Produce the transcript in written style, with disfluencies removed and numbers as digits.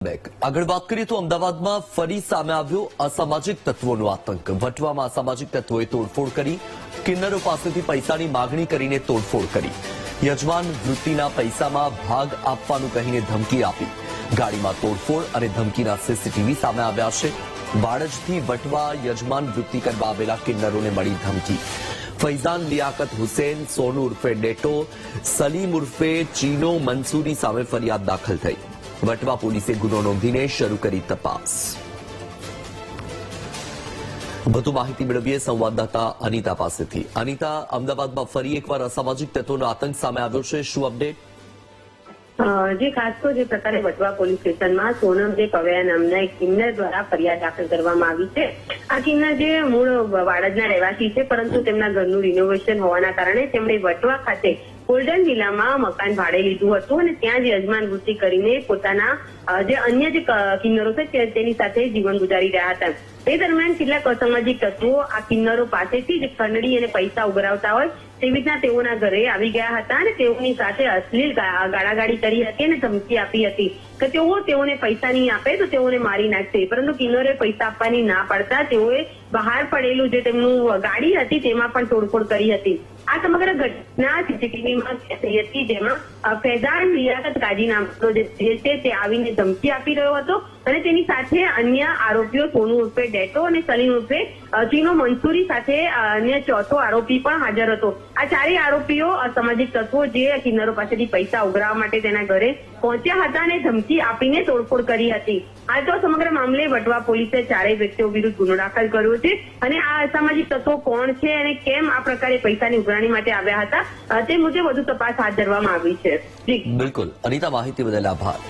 આગળ વાત કરીએ તો અમદાવાદમાં ફરી સામે આવ્યો અસામાજિક તત્વોનો આતંક। વટવામાં અસામાજિક તત્વોએ તોડફોડ કરી, કિન્નરો પાસેથી પૈસાની માગણી કરીને તોડફોડ કરી, યજમાન વૃત્તિના પૈસામાં ભાગ આપવાનું કહીને ધમકી આપી, ગાડીમાં તોડફોડ અને ધમકીના સીસીટીવી સામે આવ્યા છે। વાડજથી વટવા યજમાન વૃત્તિ કરવા આવેલા કિન્નરોને મળી ધમકી। ફૈઝાન લિયાકત હુસેન સોનુ ઉર્ફે ડેટો, સલીમ ઉર્ફે ચીનો મંસૂરી સામે ફરિયાદ દાખલ થઈ। વટવા પોલીસે ગુનો નોંધીને શરૂ કરી તપાસ। વધુ માહિતી મેળવીએ સંવાદદાતા અનિતા પાસેથી। અનિતા, અમદાવાદમાં ફરી એકવાર અસામાજિક તત્વોનો આતંક સામે આવ્યો છે, શું અપડેટ? જે ખાસ તો જે પ્રકારે વટવા પોલીસ સ્ટેશનમાં સોનમ જે કવૈયા નામના એક કિન્નર દ્વારા ફરિયાદ દાખલ કરવામાં આવી છે। આ કિન્નર જે મૂળ વાડજના રહેવાસી છે, પરંતુ તેમના ઘરનું રિનોવેશન હોવાના કારણે તેમણે વટવા ખાતે ગોલ્ડન વિલામાં મકાન ભાડે લીધું હતું અને ત્યાં જ યજમાન વૃત્તિ કરીને પોતાના જે અન્ય જે કિન્નરો છે તેની સાથે જીવન ગુજારી રહ્યા હતા। તે દરમિયાન કેટલાક અસામાજિક તત્વો આ કિન્નરો પાસેથી જ ખંડણી અને પૈસા ઉઘરાવતા હોય તેવી રીતના તેઓના ઘરે આવી ગયા હતા અને તેઓની સાથે અશ્લીલ ગાળાગાળી કરી હતી અને ધમકી આપી હતી કે તેઓને પૈસા નહીં આપે તો તેઓને મારી નાખશે। પરંતુ કિન્નરોએ પૈસા આપવાની ના પાડતા તેઓએ બહાર પડેલું જે તેમનું ગાડી હતી તેમાં પણ તોડફોડ કરી હતી। આ સમગ્ર ઘટના સીસીટીવીમાં થઈ હતી, જેમાં ફૈઝાન લિયાકત કાજી નામનો જે છે તે આવીને ધમકી આપી રહ્યો હતો અને તેની સાથે અન્ય આરોપીઓ સોનુ ઉર્ફે ડેટો અને સલીમ ઉર્ફે ચીનો મંસૂરી સાથે અન્ય ચોથો આરોપી પણ હાજર હતો। આ ચારેય આરોપીઓ અસામાજિક તત્વો જે કિન્નરો પાસેથી પૈસા ઉઘરાવવા માટે તેના ઘરે પહોંચ્યા હતા અને ધમકી આપીને તોડફોડ કરી હતી। હાલ તો સમગ્ર મામલે વટવા પોલીસે ચારેય વ્યક્તિઓ વિરુદ્ધ ગુનો દાખલ કર્યો છે અને આ અસામાજિક તત્વો કોણ છે અને કેમ આ પ્રકારે પૈસાની ઉઘરાણી માટે આવ્યા હતા તે મુજબ વધુ તપાસ હાથ ધરવામાં આવી છે। બિલકુલ, અનિતા, માહિતી બદલ આભાર।